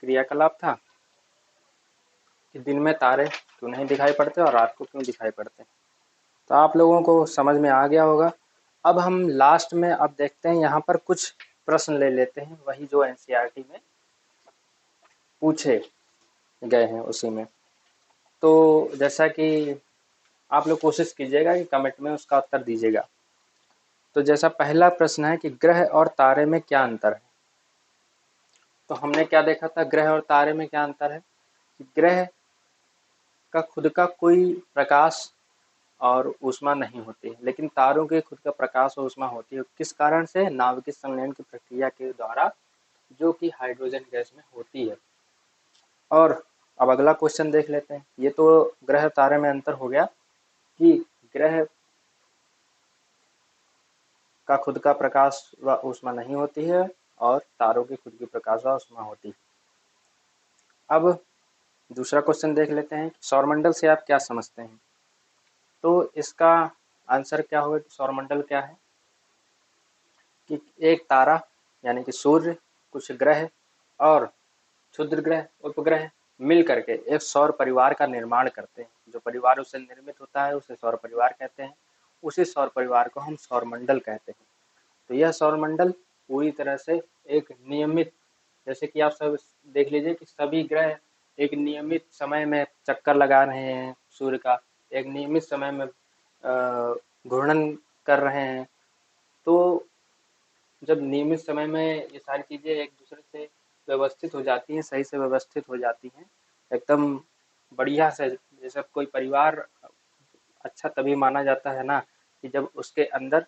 क्रियाकलाप था कि दिन में तारे क्यों नहीं दिखाई पड़ते और रात को क्यों दिखाई पड़ते। तो आप लोगों को समझ में आ गया होगा। अब हम लास्ट में अब देखते हैं, यहाँ पर कुछ प्रश्न ले लेते हैं, वही जो एनसीईआरटी में पूछे गए हैं उसी में। तो जैसा कि आप लोग कोशिश कीजिएगा कि कमेंट में उसका उत्तर दीजिएगा। तो जैसा पहला प्रश्न है कि ग्रह और तारे में क्या अंतर है। तो हमने क्या देखा था, ग्रह और तारे में क्या अंतर है कि ग्रह का खुद का कोई प्रकाश और ऊष्मा नहीं होती है, लेकिन तारों के खुद का प्रकाश और ऊष्मा होती है। किस कारण से? नाभिकीय संलयन की प्रक्रिया के द्वारा, जो कि हाइड्रोजन गैस में होती है। और अब अगला क्वेश्चन देख लेते हैं। ये तो ग्रह तारे में अंतर हो गया कि ग्रह का खुद का प्रकाश व ऊष्मा नहीं होती है और तारों की खुद की प्रकाश व ऊष्मा होती है। अब दूसरा क्वेश्चन देख लेते हैं, सौरमंडल से आप क्या समझते हैं। तो इसका आंसर क्या होगा, सौरमंडल क्या है कि एक तारा यानी कि सूर्य, कुछ ग्रह और क्षुद्र ग्रह, उपग्रह मिल करके एक सौर परिवार का निर्माण करते हैं। जो परिवार उससे निर्मित होता है उसे सौर परिवार कहते हैं। उसी सौर परिवार को हम सौरमंडल कहते हैं। तो यह सौरमंडल पूरी तरह से एक नियमित, जैसे कि आप सब देख लीजिए कि सभी ग्रह एक नियमित समय में चक्कर लगा रहे हैं सूर्य का, एक नियमित समय में घूर्णन कर रहे हैं। तो जब नियमित समय में ये सारी चीज़ें एक दूसरे से व्यवस्थित हो जाती हैं, सही से व्यवस्थित हो जाती हैं एकदम बढ़िया से, जैसे कोई परिवार अच्छा तभी माना जाता है ना कि जब उसके अंदर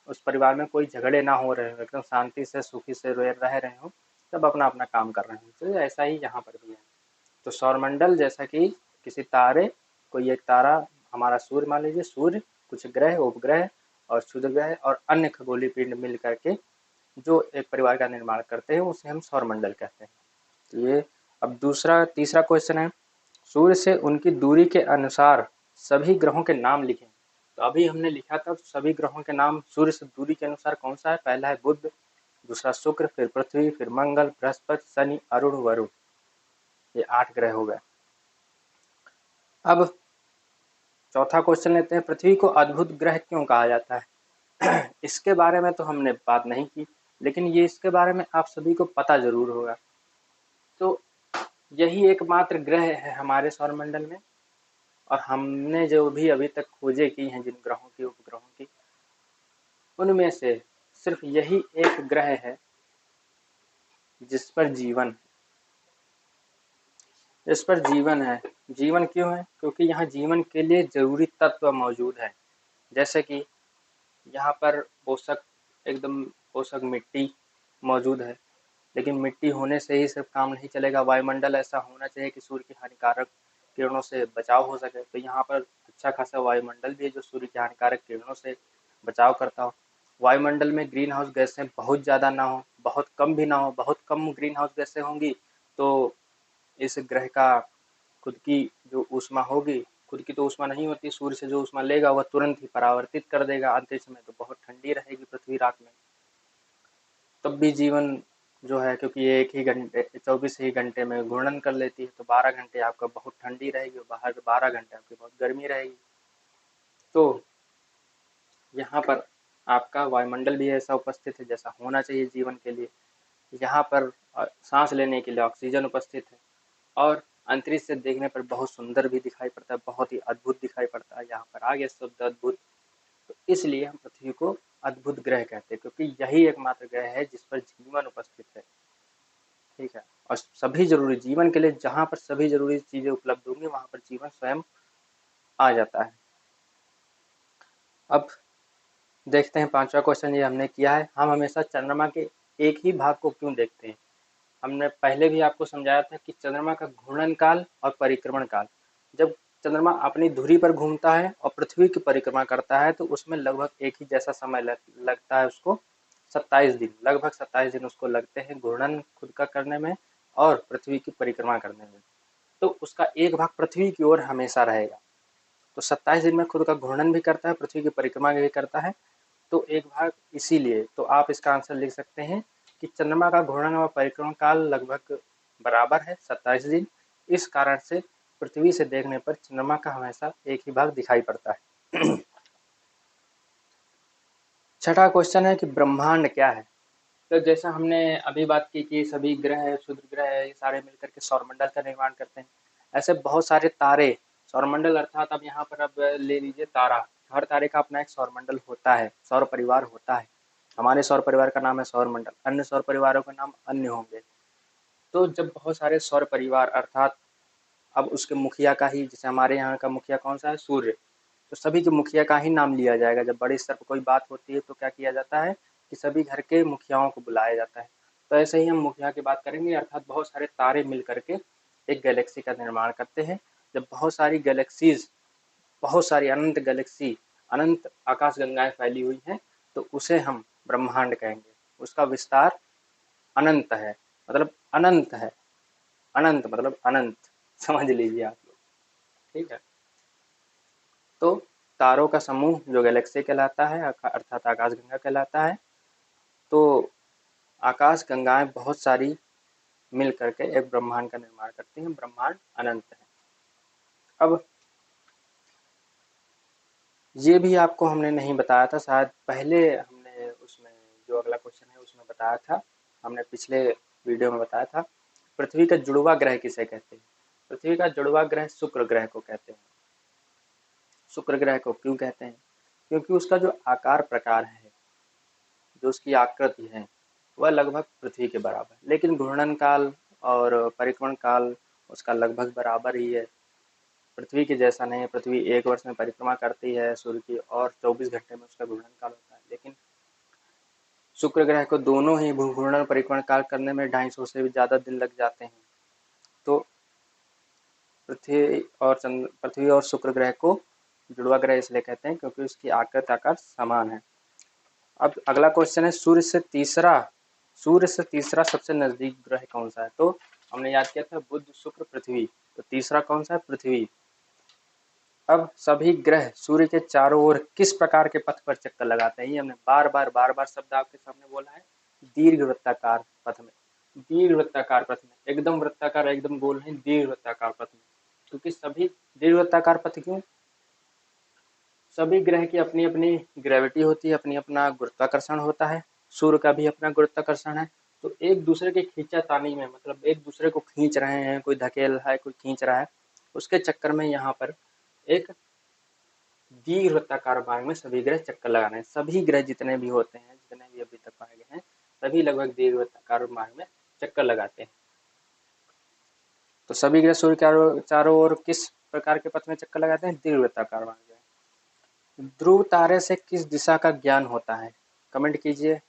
उस परिवार में कोई झगड़े ना हो रहे हो, एकदम शांति से सुखी से रह रहे हो, सब अपना अपना काम कर रहे हैं। तो ऐसा ही यहाँ पर भी है। तो सौरमंडल जैसा कि किसी तारे, कोई एक तारा हमारा सूर्य मान लीजिए, सूर्य, कुछ ग्रह, उपग्रह और क्षुद्र ग्रह और अन्य खगोलीय पिंड मिल करके जो एक परिवार का निर्माण करते हैं उसे हम सौरमंडल कहते हैं। तो ये अब तीसरा क्वेश्चन है, सूर्य से उनकी दूरी के अनुसार सभी ग्रहों के नाम लिखें। तो अभी हमने लिखा था सभी ग्रहों के नाम सूर्य से दूरी के अनुसार कौन सा है। पहला है बुध, दूसरा शुक्र, फिर पृथ्वी, फिर मंगल, बृहस्पति, शनि, अरुण, वरुण। ये 8 ग्रह हो गए। अब चौथा क्वेश्चन लेते हैं, पृथ्वी को अद्भुत ग्रह क्यों कहा जाता है। इसके बारे में तो हमने बात नहीं की, लेकिन ये इसके बारे में आप सभी को पता जरूर होगा। तो यही एकमात्र ग्रह है हमारे सौरमंडल में, और हमने जो भी अभी तक खोजें की हैं जिन ग्रहों की, उपग्रहों की, उनमें से सिर्फ यही एक ग्रह है जिस पर जीवन है। जीवन क्यों है? क्योंकि यहाँ जीवन के लिए जरूरी तत्व मौजूद है। जैसे कि यहाँ पर पोषक, एकदम पोषक मिट्टी मौजूद है, लेकिन मिट्टी होने से ही सिर्फ काम नहीं चलेगा। वायुमंडल ऐसा होना चाहिए कि सूर्य की हानिकारक किरणों से बचाव हो सके। तो यहाँ पर अच्छा खासा वायुमंडल भी है जो सूर्य की हानिकारक किरणों से बचाव करता हो। वायुमंडल में ग्रीन हाउस गैसें बहुत ज़्यादा ना हो, बहुत कम भी ना हो। बहुत कम ग्रीन हाउस गैसें होंगी तो इस ग्रह का खुद की जो ऊष्मा होगी, खुद की तो ऊष्मा नहीं होती, सूर्य से जो ऊष्मा लेगा वह तुरंत ही परावर्तित कर देगा अंतरिक्ष में। तो बहुत ठंडी रहेगी पृथ्वी रात में। तब भी जीवन जो है, क्योंकि ये एक ही घंटे 24 ही घंटे में घूर्णन कर लेती है, तो 12 घंटे आपका बहुत ठंडी रहेगी और बाहर 12 घंटे आपकी बहुत गर्मी रहेगी। तो यहाँ पर आपका वायुमंडल भी ऐसा उपस्थित है जैसा होना चाहिए जीवन के लिए। यहाँ पर सांस लेने के लिए ऑक्सीजन उपस्थित है, और अंतरिक्ष से देखने पर बहुत सुंदर भी दिखाई पड़ता है, बहुत ही अद्भुत दिखाई पड़ता है। यहाँ पर आ गया शब्द अद्भुत। तो इसलिए हम पृथ्वी को अद्भुत ग्रह कहते हैं, क्योंकि यही एकमात्र ग्रह है जिस पर जीवन उपस्थित है। ठीक है, और सभी जरूरी जीवन के लिए जहाँ पर सभी जरूरी चीजें उपलब्ध होंगी वहाँ पर जीवन स्वयं आ जाता है। अब देखते हैं पांचवा क्वेश्चन ये हमने किया है, हम हमेशा चंद्रमा के एक ही भाग को क्यों देखते हैं। हमने पहले भी आपको समझाया था कि चंद्रमा का घूर्णन काल और परिक्रमण काल, जब चंद्रमा अपनी धुरी पर घूमता है और पृथ्वी की परिक्रमा करता है तो उसमें लगभग एक ही जैसा समय लगता है उसको, 27 दिन, लगभग 27 दिन उसको लगते हैं घूर्णन खुद का करने में और पृथ्वी की परिक्रमा करने में। तो उसका एक भाग पृथ्वी की ओर हमेशा रहेगा। तो 27 दिन में खुद का घूर्णन भी करता है, पृथ्वी की परिक्रमा भी करता है, तो एक भाग इसीलिए। तो आप इसका आंसर लिख सकते हैं कि चंद्रमा का घूर्णन और परिक्रमण काल लगभग बराबर है, 27 दिन। इस कारण से पृथ्वी से देखने पर चंद्रमा का हमेशा एक ही भाग दिखाई पड़ता है। छठा क्वेश्चन है कि ब्रह्मांड क्या है। तो जैसा हमने अभी बात की कि सभी ग्रह, क्षुद्र ग्रह, ये सारे मिलकर के सौरमंडल का निर्माण करते हैं, ऐसे बहुत सारे तारे, सौरमंडल अर्थात अब यहाँ पर अब ले लीजिए तारा, हर तारे का अपना एक सौरमंडल होता है, सौर परिवार होता है। हमारे सौर परिवार का नाम है सौरमंडल, अन्य सौर परिवारों का नाम अन्य होंगे। तो जब बहुत सारे सौर परिवार अर्थात अब उसके मुखिया का ही, जैसे हमारे यहाँ का मुखिया कौन सा है, सूर्य, तो सभी के मुखिया का ही नाम लिया जाएगा। जब बड़े स्तर पर कोई बात होती है तो क्या किया जाता है कि सभी घर के मुखियाओं को बुलाया जाता है। तो ऐसे ही हम मुखिया की बात करेंगे, अर्थात बहुत सारे तारे मिल करके एक गैलेक्सी का निर्माण करते हैं। जब बहुत सारी गैलेक्सीज, बहुत सारी अनंत गैलेक्सी, अनंत आकाश गंगाएं फैली हुई हैं, तो उसे हम ब्रह्मांड कहेंगे। उसका विस्तार अनंत है, मतलब अनंत है, अनंत मतलब अनंत, समझ लीजिए आप लोग, ठीक है। तो तारों का समूह जो गैलेक्सी कहलाता है, अर्थात आकाश गंगा कहलाता है। तो आकाश गंगाएं बहुत सारी मिल करके एक ब्रह्मांड का निर्माण करती हैं, ब्रह्मांड अनंत है। अब ये भी आपको हमने नहीं बताया था, शायद पहले हमने उसमें जो अगला क्वेश्चन है उसमें बताया था, हमने पिछले वीडियो में बताया था, पृथ्वी का जुड़वा ग्रह किसे कहते हैं। पृथ्वी का जुड़वा ग्रह शुक्र ग्रह को कहते हैं। शुक्र ग्रह को क्यों कहते हैं, क्योंकि उसका जो आकार प्रकार है, जो उसकी आकृति है, वह लगभग पृथ्वी के बराबर, लेकिन घूर्णन काल और परिक्रमण काल उसका लगभग बराबर ही है, पृथ्वी के जैसा नहीं है। पृथ्वी एक वर्ष में परिक्रमा करती है सूर्य की और 24 घंटे में उसका घूर्णन काल होता है, लेकिन शुक्र ग्रह को दोनों ही घूर्णन परिक्रमण काल करने में 250 से भी ज़्यादा दिन लग जाते हैं। तो पृथ्वी और शुक्र ग्रह को जुड़वा ग्रह इसलिए कहते हैं क्योंकि उसकी आकृति आकार समान है। अब अगला क्वेश्चन है, सूर्य से तीसरा सबसे नजदीक ग्रह कौन सा है। तो हमने याद किया था बुध, शुक्र, पृथ्वी, तो तीसरा कौन सा है, पृथ्वी। अब सभी ग्रह सूर्य के चारों ओर किस प्रकार के पथ पर चक्कर लगाते हैं, ये हमने बार बार शब्द आपके सामने बोला है, दीर्घ वृत्ताकार पथ में, दीर्घ वृत्ताकार पथ में, एकदम वृत्ताकार एकदम गोल नहीं, दीर्घ वृत्ताकार पथ में। क्योंकि सभी दीर्घ वृत्ताकार पथ क्यों, सभी ग्रह की अपनी अपनी ग्रेविटी होती है, अपनी अपना गुरुत्वाकर्षण होता है, सूर्य का भी अपना गुरुत्वाकर्षण है। तो एक दूसरे के खींचातानी में, मतलब एक दूसरे को खींच रहे हैं, कोई धकेल रहा है, कोई खींच रहा है, उसके चक्कर में यहाँ पर एक दीर्घवृत्ताकार मार्ग में सभी ग्रह चक्कर लगाने हैं। सभी ग्रह जितने भी होते हैं, जितने भी अभी तक पाए गए हैं, सभी लगभग दीर्घवृत्ताकार मार्ग में चक्कर लगाते हैं। तो सभी ग्रह सूर्य के चारों ओर किस प्रकार के पथ में चक्कर लगाते हैं, दीर्घवृत्ताकार मार्ग में। ध्रुव तारे से किस दिशा का ज्ञान होता है, कमेंट कीजिए,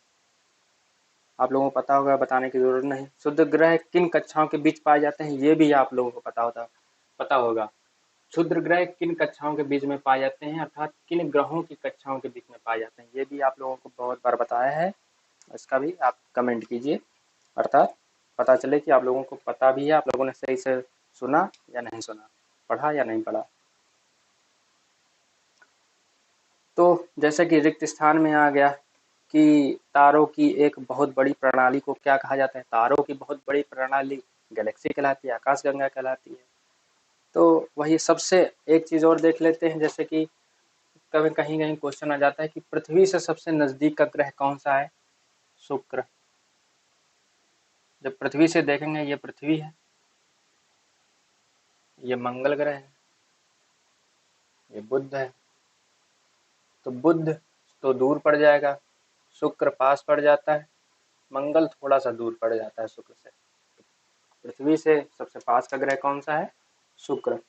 आप लोगों को पता होगा, बताने की जरूरत नहीं। शुद्ध ग्रह किन कक्षाओं के बीच पाए जाते हैं, ये भी आप लोगों को पता होगा। क्षुद्र ग्रह किन कक्षाओं के बीच में पाए जाते हैं, अर्थात किन ग्रहों की कक्षाओं के बीच में पाए जाते हैं, ये भी आप लोगों को बहुत बार बताया है, इसका भी आप कमेंट कीजिए, अर्थात पता चले कि आप लोगों को पता भी है, आप लोगों ने सही से सुना या नहीं सुना, पढ़ा या नहीं पढ़ा। तो जैसे कि रिक्त स्थान में आ गया कि तारों की एक बहुत बड़ी प्रणाली को क्या कहा जाता है, तारों की बहुत बड़ी प्रणाली गैलेक्सी कहलाती है, आकाश गंगा कहलाती है। तो वही सबसे एक चीज़ और देख लेते हैं, जैसे कि कभी कहीं कहीं क्वेश्चन आ जाता है कि पृथ्वी से सबसे नजदीक का ग्रह कौन सा है, शुक्र। जब पृथ्वी से देखेंगे ये पृथ्वी है, ये मंगल ग्रह है, ये बुध है, तो बुध तो दूर पड़ जाएगा, शुक्र पास पड़ जाता है, मंगल थोड़ा सा दूर पड़ जाता है शुक्र से। पृथ्वी से सबसे पास का ग्रह कौन सा है, शुक्र।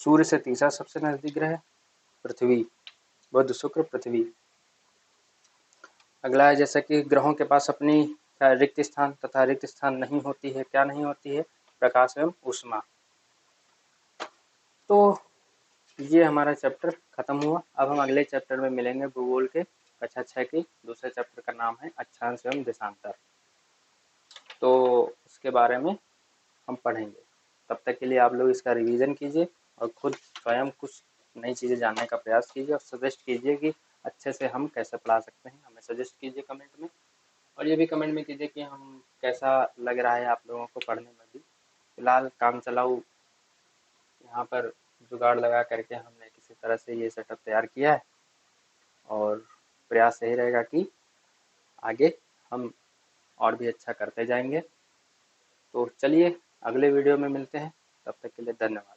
सूर्य से तीसरा सबसे नजदीक ग्रह पृथ्वी, बुध, शुक्र, पृथ्वी। अगला है जैसा कि ग्रहों के पास अपनी रिक्त स्थान तथा रिक्त स्थान नहीं होती है, क्या नहीं होती है? प्रकाश एवं ऊष्मा। तो ये हमारा चैप्टर खत्म हुआ। अब हम अगले चैप्टर में मिलेंगे, भूगोल के कक्षा 6 के दूसरे चैप्टर का नाम है अक्षांश एवं देशांतर। तो उसके बारे में हम पढ़ेंगे। तब तक के लिए आप लोग इसका रिवीजन कीजिए और खुद स्वयं कुछ नई चीज़ें जानने का प्रयास कीजिए और सजेस्ट कीजिए कि अच्छे से हम कैसे पढ़ा सकते हैं। हमें सजेस्ट कीजिए कमेंट में, और ये भी कमेंट में कीजिए कि हम कैसा लग रहा है आप लोगों को पढ़ने में भी। फिलहाल काम चलाऊ यहाँ पर जुगाड़ लगा करके हमने किसी तरह से ये सेटअप तैयार किया है, और प्रयास यही रहेगा कि आगे हम और भी अच्छा करते जाएंगे। तो चलिए अगले वीडियो में मिलते हैं, तब तक के लिए धन्यवाद।